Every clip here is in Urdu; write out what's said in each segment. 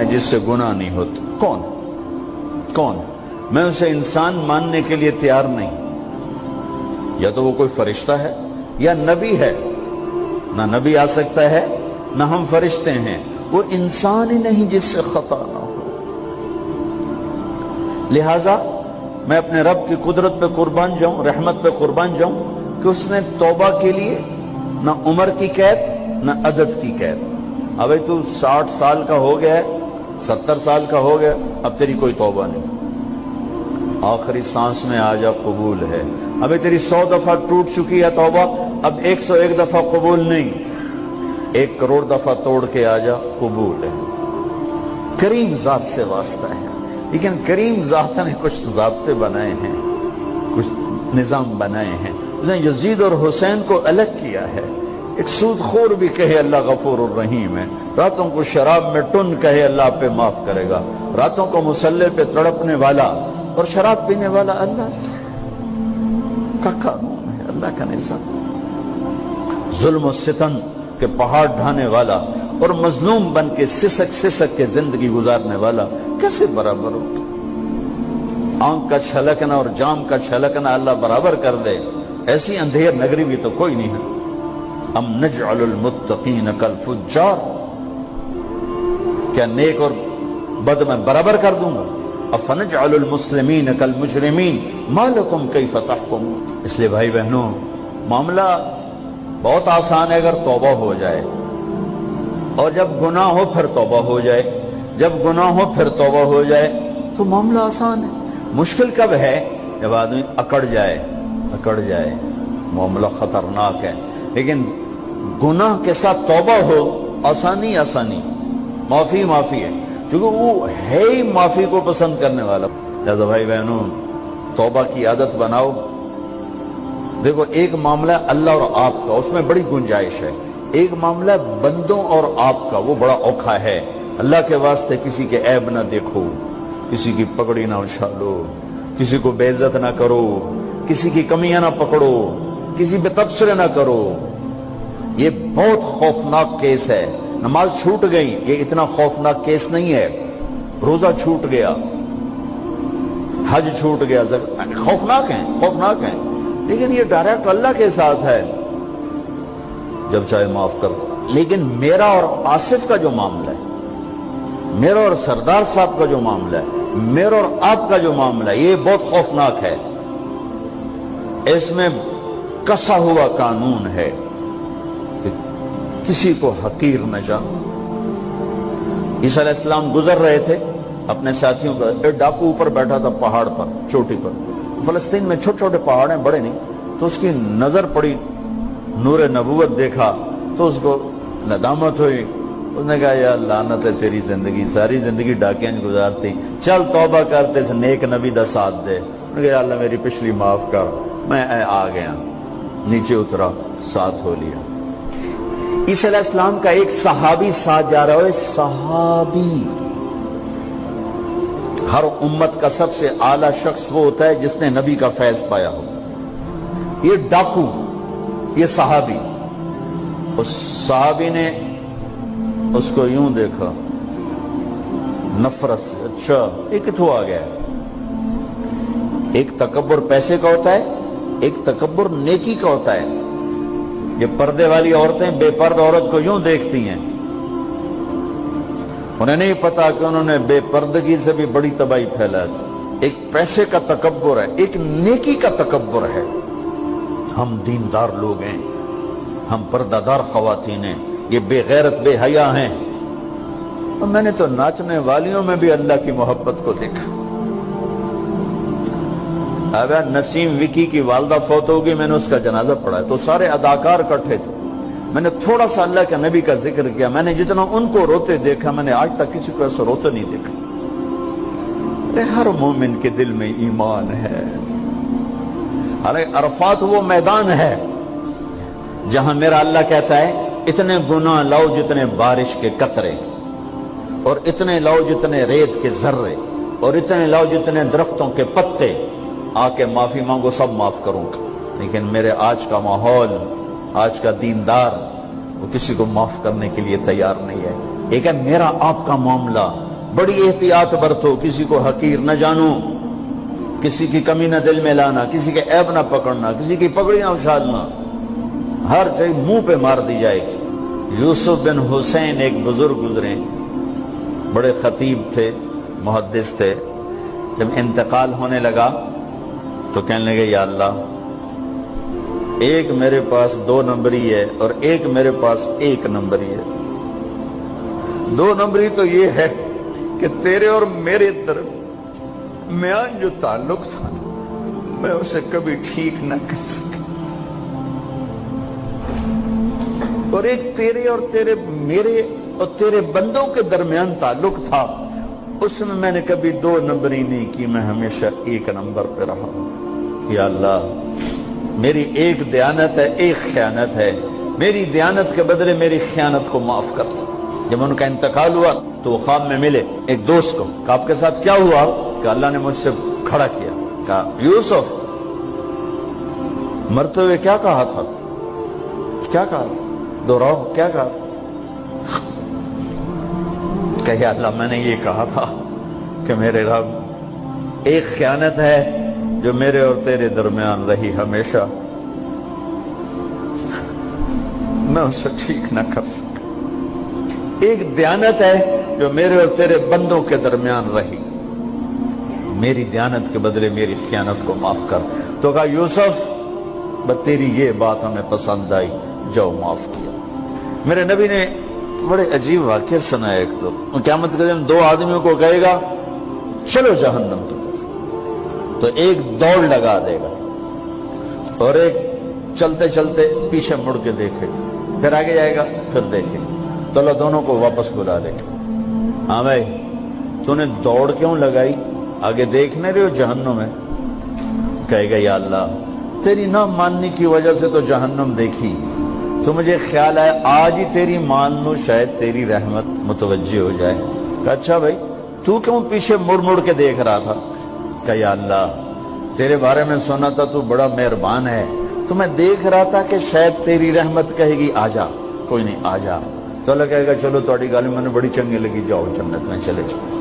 ہے جس سے گناہ نہیں ہوتا؟ کون کون؟ میں اسے انسان ماننے کے لیے تیار نہیں. یا تو وہ کوئی فرشتہ ہے یا نبی ہے. نہ نبی آ سکتا ہے نہ ہم فرشتے ہیں. وہ انسان ہی نہیں جس سے خطا نہ ہو. لہذا میں اپنے رب کی قدرت پہ قربان جاؤں, رحمت پہ قربان جاؤں کہ اس نے توبہ کے لیے نہ عمر کی قید نہ عدد کی قید. ابھی تو 60 سال کا ہو گیا ہے, 70 سال کا ہو گیا, اب تیری کوئی توبہ نہیں. آخری سانس میں آ جا, قبول ہے. ابھی تیری 100 دفعہ ٹوٹ چکی ہے توبہ, اب 101 دفعہ قبول نہیں, 1 کروڑ دفعہ توڑ کے آ جا, قبول ہے. کریم ذات سے واسطہ ہے. لیکن کریم ذات نے کچھ ضابطے بنائے ہیں, کچھ نظام بنائے ہیں. اس نے یزید اور حسین کو الگ کیا ہے. ایک سود خور بھی کہے اللہ غفور الرحیم ہے, راتوں کو شراب میں ٹن کہے اللہ پہ معاف کرے گا, راتوں کو مصلی پہ تڑپنے والا اور شراب پینے والا اللہ کا قانون ہے, اللہ کا نظام. ظلم و ستم کے پہاڑ ڈھانے والا اور مظلوم بن کے سسک سسک کے زندگی گزارنے والا کیسے برابر ہو؟ آنکھ کا چھلکنا اور جام کا چھلکنا اللہ برابر کر دے, ایسی اندھیر نگری بھی تو کوئی نہیں ہے. ام نجعل المتقین کالفجار, کیا نیک اور بد میں برابر کر دوں گا؟ افنجعل المسلمین کالمجرمین ما لکم کیف تحکمون. اس لیے بھائی بہنوں, معاملہ بہت آسان ہے اگر توبہ ہو جائے, اور جب گناہ ہو پھر توبہ ہو جائے. جب گناہ ہو پھر توبہ ہو جائے تو معاملہ آسان ہے. مشکل کب ہے؟ جب آدمی اکڑ جائے, معاملہ خطرناک ہے. لیکن گناہ کے ساتھ توبہ ہو, آسانی, معافی ہے, کیونکہ وہ ہے ہی معافی کو پسند کرنے والا. لہذا بھائی بہنوں, توبہ کی عادت بناؤ. دیکھو, ایک معاملہ اللہ اور آپ کا, اس میں بڑی گنجائش ہے. ایک معاملہ بندوں اور آپ کا, وہ بڑا اوکھا ہے. اللہ کے واسطے کسی کے عیب نہ دیکھو, کسی کی پگڑی نہ اچھالو, کسی کو بے عزت نہ کرو, کسی کی کمیاں نہ پکڑو, کسی پہ تبصرے نہ کرو. یہ بہت خوفناک کیس ہے. نماز چھوٹ گئی, یہ اتنا خوفناک کیس نہیں ہے. روزہ چھوٹ گیا, حج چھوٹ گیا, خوفناک ہیں, لیکن یہ ڈائریکٹ اللہ کے ساتھ ہے, جب چاہے معاف کر دو. لیکن میرا اور آصف کا جو معاملہ ہے, میرا اور سردار صاحب کا جو معاملہ ہے, میرا اور آپ کا جو معاملہ ہے, یہ بہت خوفناک ہے. اس میں کسا ہوا قانون ہے کہ کسی کو حقیر نہ جانو. عیسیٰ علیہ السلام گزر رہے تھے اپنے ساتھیوں کا, ایک ڈاکو اوپر بیٹھا تھا پہاڑ پر, چوٹی پر. فلسطین میں چھوٹے چھوٹے پہاڑ ہیں, بڑے نہیں. تو اس کی نظر پڑی, نور نبوت دیکھا تو اس کو ندامت ہوئی. اس نے کہا یا لعنت ہے تیری زندگی, ساری زندگی ڈاکیاں گزارتی, چل توبہ کرتے سے نیک نبی دا ساتھ دے. انہوں نے کہا یا اللہ میری پچھلی معاف کر. میں آ گیا, نیچے اترا, ساتھ ہو لیا. عیسیٰ علیہ السلام کا ایک صحابی ساتھ جا رہا ہے. صحابی, ہر امت کا سب سے اعلیٰ شخص وہ ہوتا ہے جس نے نبی کا فیض پایا ہو. یہ ڈاکو, یہ صحابی. اس صحابی نے اس کو یوں دیکھا, نفرت سے, اچھا ایک کتوں آ گیا. ایک تکبر پیسے کا ہوتا ہے, ایک تکبر نیکی کا ہوتا ہے. یہ پردے والی عورتیں بے پرد عورت کو یوں دیکھتی ہیں, انہیں نہیں پتا کہ انہوں نے بے پردگی سے بھی بڑی تباہی پھیلا تھی. ایک پیسے کا تکبر ہے, ایک نیکی کا تکبر ہے. ہم دیندار لوگ ہیں, ہم پردہ دار خواتین ہیں, یہ بے غیرت بے حیا ہیں. اور میں نے تو ناچنے والیوں میں بھی اللہ کی محبت کو دیکھا. اب نسیم وکی کی والدہ فوت ہوگی, میں نے اس کا جنازہ پڑھا تو سارے اداکار اکٹھے تھے. میں نے تھوڑا سا اللہ کے نبی کا ذکر کیا. میں نے جتنا ان کو روتے دیکھا, میں نے آج تک کسی کو ایسا روتے نہیں دیکھا. ہر مومن کے دل میں ایمان ہے. عرفات وہ میدان ہے جہاں میرا اللہ کہتا ہے اتنے گناہ لاؤ جتنے بارش کے قطرے, اور اتنے لاؤ جتنے ریت کے ذرے, اور اتنے لاؤ جتنے درختوں کے پتے, آ کے معافی مانگو, سب معاف کروں گا. لیکن میرے آج کا ماحول, آج کا دیندار, وہ کسی کو معاف کرنے کے لیے تیار نہیں ہے. ایک ہے میرا آپ کا معاملہ, بڑی احتیاط برتو، کسی کو حقیر نہ جانو، کسی کی کمی نہ دل میں لانا، کسی کے عیب نہ پکڑنا، کسی کی پگڑی نہ اچھالنا، ہر چیز منہ پہ مار دی جائے گی۔ یوسف بن حسین ایک بزرگ گزرے، بڑے خطیب تھے، محدث تھے۔ جب انتقال ہونے لگا تو کہنے لگے یا اللہ، ایک میرے پاس 2 نمبری ہے اور ایک میرے پاس 1 نمبری ہے۔ 2 نمبری تو یہ ہے کہ تیرے اور میرے درمیان جو تعلق تھا میں اسے کبھی ٹھیک نہ کر سکا، اور ایک تیرے اور میرے اور تیرے بندوں کے درمیان تعلق تھا، اس میں نے کبھی 2 نمبری نہیں کی، میں ہمیشہ 1 نمبر پہ رہا۔ یا اللہ، میری ایک دیانت ہے، ایک خیانت ہے، میری دیانت کے بدلے میری خیانت کو معاف کر۔ جب ان کا انتقال ہوا تو وہ خواب میں ملے ایک دوست کو، کہ آپ کے ساتھ کیا ہوا؟ کہ اللہ نے مجھ سے کھڑا کیا، کہا یوسف مرتے ہوئے کیا کہا تھا؟ کیا کہا تھا؟ دوہراؤ، کیا کہا؟ کہ یا اللہ، میں نے یہ کہا تھا کہ میرے رب، ایک خیانت ہے جو میرے اور تیرے درمیان رہی ہمیشہ، میں اسے ٹھیک نہ کر سکا۔ ایک دیانت ہے جو میرے اور تیرے بندوں کے درمیان رہی، میری دیانت کے بدلے میری خیانت کو معاف کر۔ تو کہا یوسف، بس تیری یہ بات ہمیں پسند آئی، جاؤ معاف کیا۔ میرے نبی نے بڑے عجیب واقعہ سنا۔ ایک تو قیامت کے دن 2 آدمیوں کو کہے گا چلو جہنم کی طرف، تو ایک دوڑ لگا دے گا اور ایک چلتے چلتے پیچھے مڑ کے دیکھے، پھر آگے جائے گا، پھر دیکھے، تو اللہ دونوں کو واپس بلا لے گا۔ ہاں بھائی، تو نے دوڑ کیوں لگائی؟ آگے دیکھنے رہے ہو جہنم ہے؟ کہے گا یا اللہ، تیری نہ ماننے کی وجہ سے تو جہنم دیکھی، تو مجھے خیال آیا آج ہی تیری مان لوں، شاید تیری رحمت متوجہ ہو جائے۔ کہا اچھا بھائی، تو کیوں پیچھے مڑ مڑ کے دیکھ رہا تھا؟ کہ یا اللہ، تیرے بارے میں سنا تھا تو بڑا مہربان ہے، تو میں دیکھ رہا تھا کہ شاید تیری رحمت کہے گی آ جا۔ کوئی نہیں، آ جا۔ تو اللہ کہے گا چلو تھوڑی گالی میں نے بڑی چنگی لگی، جاؤ جنت میں چلے جاؤ۔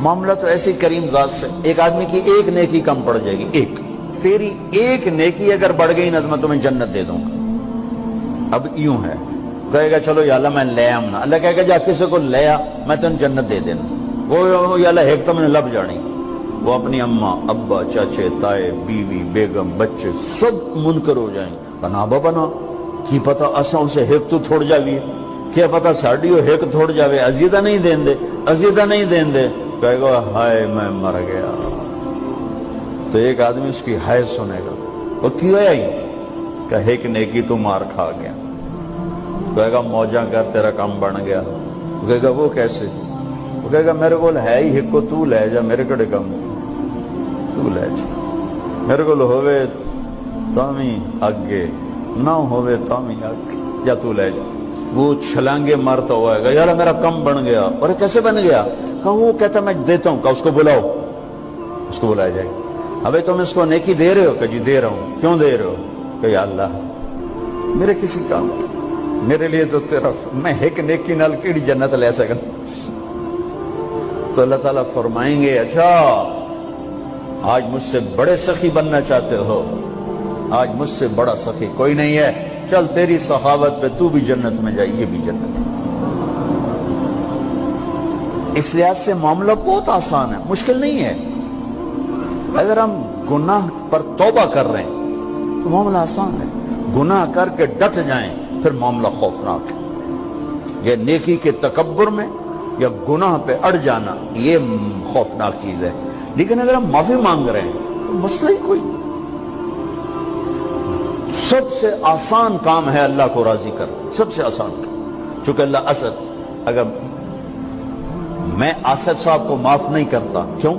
معاملہ تو ایسی کریم ذات سے، ایک آدمی کی ایک نیکی کم پڑ جائے گی، ایک، تیری ایک نیکی اگر بڑھ گئی نا تو میں تمہیں جنت دے دوں گا۔ اب یوں ہے، کہے گا چلو یا اللہ میں لے آؤں نا، اللہ کہے گا جا کسی کو لے آ، میں تمہیں جنت دے دینا۔ وہ یا اللہ ایک تو میں نے لب جانی، وہ اپنی اماں، ابا، چاچے، تائے، بیوی، بیگم، بچے سب منکر ہو جائیں، بنا بنا کی پتہ اساں اسے ایک تو تھوڑ جاوی، کیا پتہ ساڑی ہو ایک تھوڑ جاوے، عزیزہ نہیں دین دے، عزیزہ نہیں دین دے۔ کہے گا ہائے میں مر گیا۔ تو ایک آدمی اس کی ہائے سنے گا، وہ کیوں ہے ہی؟ کہ ایک نیکی تو مار کھا گیا۔ کہے گا موجہ کر، تیرا کام بن گیا۔ کہے گا وہ کیسے؟ وہ کہے گا میرے کو ہے ہی ایک کو، تو لے جا، میرے کڑے کم تو لے جا، میرے کو ہوئے تامی آگے نہ ہوئے تامی آگے، یا تو لے جا۔ وہ چھلانگے مارتا ہوا ہے گا یار میرا کم بن گیا۔ اور کیسے بن گیا؟ کہ وہ کہتا میں دیتا ہوں، کہ اس کو بلاؤ، اس کو بلایا جائے گا۔ ابھی تم اس کو نیکی دے رہے ہو؟ کہ جی دے رہا ہوں۔ کیوں دے رہے ہو؟ کہ یا اللہ میرے کسی کام کی، میرے لیے تو تیرا، میں ایک نیکی نال کیڑی جنت لے سکا۔ تو اللہ تعالیٰ فرمائیں گے اچھا آج مجھ سے بڑے سخی بننا چاہتے ہو؟ آج مجھ سے بڑا سخی کوئی نہیں ہے، چل تیری سخاوت پہ تو بھی جنت میں جائے، یہ بھی جنت ہے۔ اس لحاظ سے معاملہ بہت آسان ہے، مشکل نہیں ہے۔ اگر ہم گناہ پر توبہ کر رہے ہیں تو معاملہ آسان ہے، گناہ کر کے ڈٹ جائیں پھر معاملہ خوفناک ہے۔ یہ نیکی کے تکبر میں یا گناہ پہ اڑ جانا یہ خوفناک چیز ہے۔ لیکن اگر ہم معافی مانگ رہے ہیں تو مسئلہ ہی کوئی، سب سے آسان کام ہے اللہ کو راضی کر، سب سے آسان کام۔ چونکہ اللہ اسد، اگر میں آصف صاحب کو معاف نہیں کرتا، کیوں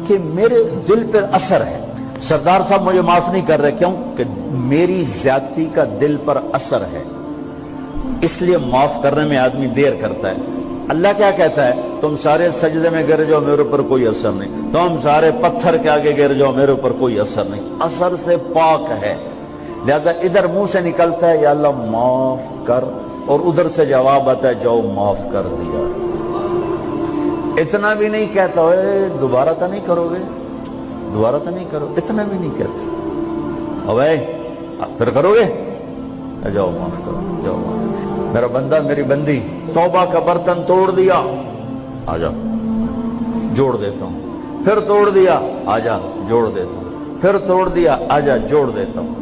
کہ میرے دل پر اثر ہے، سردار صاحب مجھے معاف نہیں کر رہے، کیوں کہ میری زیادتی کا دل پر اثر ہے، اس لیے معاف کرنے میں آدمی دیر کرتا ہے۔ اللہ کیا کہتا ہے؟ تم سارے سجدے میں گر جاؤ، میرے اوپر کوئی اثر نہیں، تم سارے پتھر کے آگے گر جاؤ، میرے اوپر کوئی اثر نہیں، اثر سے پاک ہے۔ لہذا ادھر منہ سے نکلتا ہے یا اللہ معاف کر، اور ادھر سے جواب آتا ہے جاؤ معاف کر دیا۔ اتنا بھی نہیں کہتا ہوئے دوبارہ تو نہیں کرو گے، دوبارہ تو نہیں کرو، اتنا بھی نہیں کہتا، اوے پھر کرو گے، جاؤ معاف کرو، جاؤ معاف، میرا بندہ میری بندی توبہ کا برتن توڑ دیا، آ جا جوڑ دیتا ہوں، پھر توڑ دیا، آ جا جوڑ دیتا ہوں، پھر توڑ دیا، آ جا جوڑ دیتا ہوں،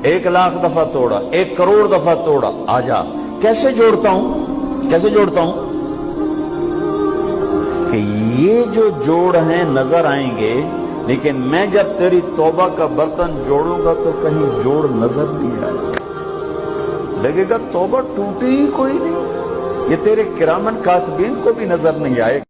1,00,000 دفعہ توڑا، 1 کروڑ دفعہ توڑا، آ جا، کیسے جوڑتا ہوں، کیسے جوڑتا ہوں کہ یہ جو جوڑ ہیں نظر آئیں گے، لیکن میں جب تیری توبہ کا برتن جوڑوں گا تو کہیں جوڑ نظر نہیں آئے گا، لگے گا توبہ ٹوٹی ہی کوئی نہیں، یہ تیرے کرامن کاتبین کو بھی نظر نہیں آئے گا۔